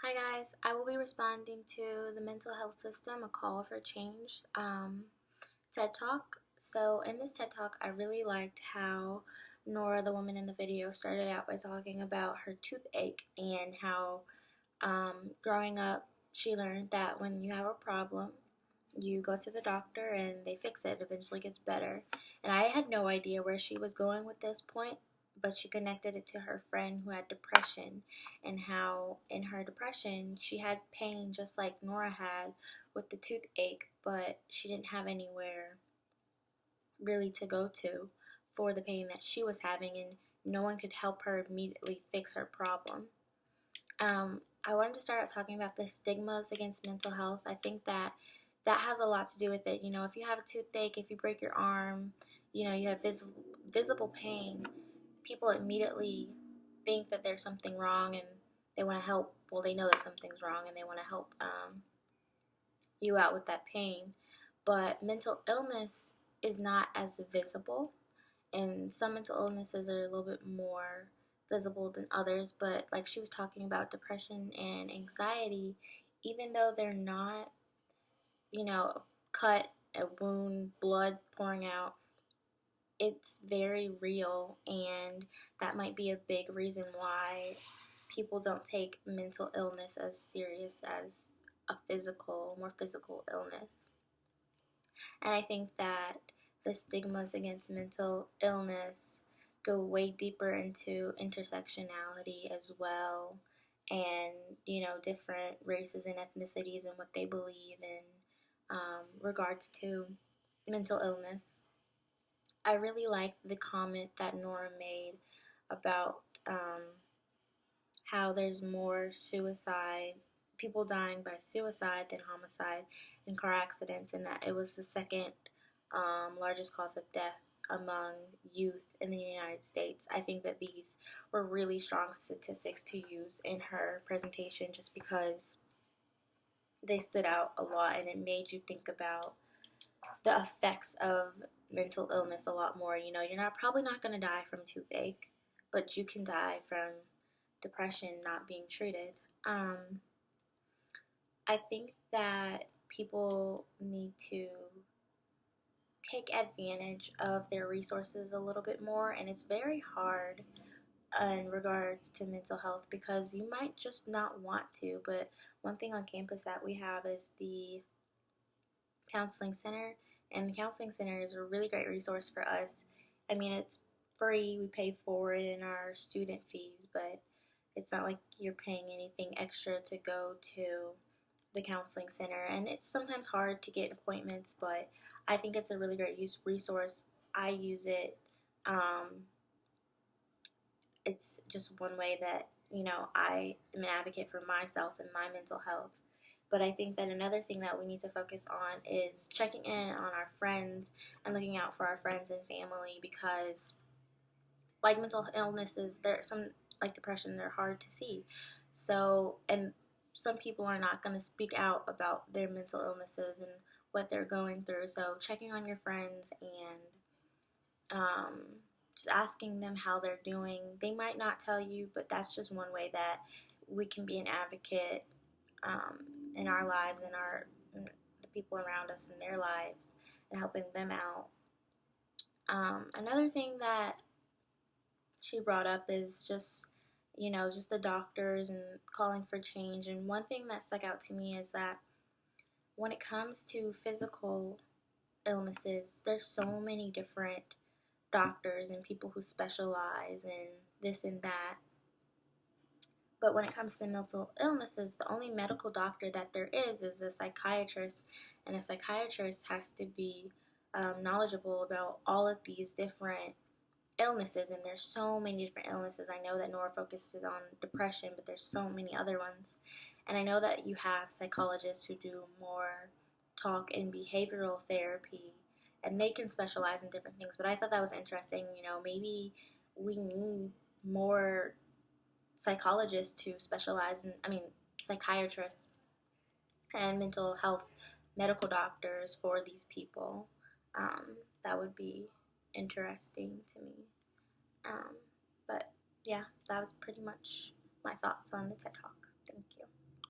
Hi guys, I will be responding to the Mental Health System, a call for change TED Talk. So in this TED Talk, I really liked how Nora, the woman in the video, started out by talking about her toothache and how growing up she learned that when you have a problem, you go to the doctor and they fix it. It eventually gets better. And I had no idea where she was going with this point, but she connected it to her friend who had depression and how in her depression she had pain just like Nora had with the toothache, but she didn't have anywhere really to go to for the pain that she was having, and no one could help her immediately fix her problem. I wanted to start out talking about the stigmas against mental health. I think that has a lot to do with it. You know, if you have a toothache, if you break your arm, you have visible pain, people immediately think that there's something wrong and they want to help. Well, they know that something's wrong and they want to help you out with that pain. But mental illness is not as visible, and some mental illnesses are a little bit more visible than others. But like she was talking about depression and anxiety, even though they're not, you know, cut, a wound, blood pouring out, it's very real, and that might be a big reason why people don't take mental illness as serious as a more physical illness. And I think that the stigmas against mental illness go way deeper into intersectionality as well, and different races and ethnicities and what they believe in regards to mental illness. I really like the comment that Nora made about how there's more suicide, people dying by suicide than homicide and car accidents, and that it was the second largest cause of death among youth in the United States. I think that these were really strong statistics to use in her presentation just because they stood out a lot, and it made you think about the effects of mental illness a lot more. You know, you're not probably not going to die from toothache, but you can die from depression not being treated. Um, I think that people need to take advantage of their resources a little bit more, and it's very hard in regards to mental health because you might just not want to. But one thing on campus that we have is the counseling center, and the counseling center is a really great resource for us. I mean, it's free, we pay for it in our student fees, but it's not like you're paying anything extra to go to the counseling center. And it's sometimes hard to get appointments, but I think it's a really great resource. I use it. It's just one way that I am an advocate for myself and my mental health. But I think that another thing that we need to focus on is checking in on our friends and looking out for our friends and family, because like mental illnesses, there some like depression, they're hard to see. So, and some people are not going to speak out about their mental illnesses and what they're going through. So checking on your friends and just asking them how they're doing. They might not tell you, but that's just one way that we can be an advocate um, in our lives and the people around us in their lives, and helping them out. Another thing that she brought up is just just the doctors and calling for change. And one thing that stuck out to me is that when it comes to physical illnesses, there's so many different doctors and people who specialize in this and that. But when it comes to mental illnesses, the only medical doctor that there is a psychiatrist, and a psychiatrist has to be knowledgeable about all of these different illnesses. And there's so many different illnesses. I know that Nora focuses on depression, but there's so many other ones. And I know that you have psychologists who do more talk and behavioral therapy, and they can specialize in different things. But I thought that was interesting. Maybe we need more psychologists to specialize in, psychiatrists and mental health medical doctors for these people. That would be interesting to me. Um, but yeah, that was pretty much my thoughts on the TED Talk.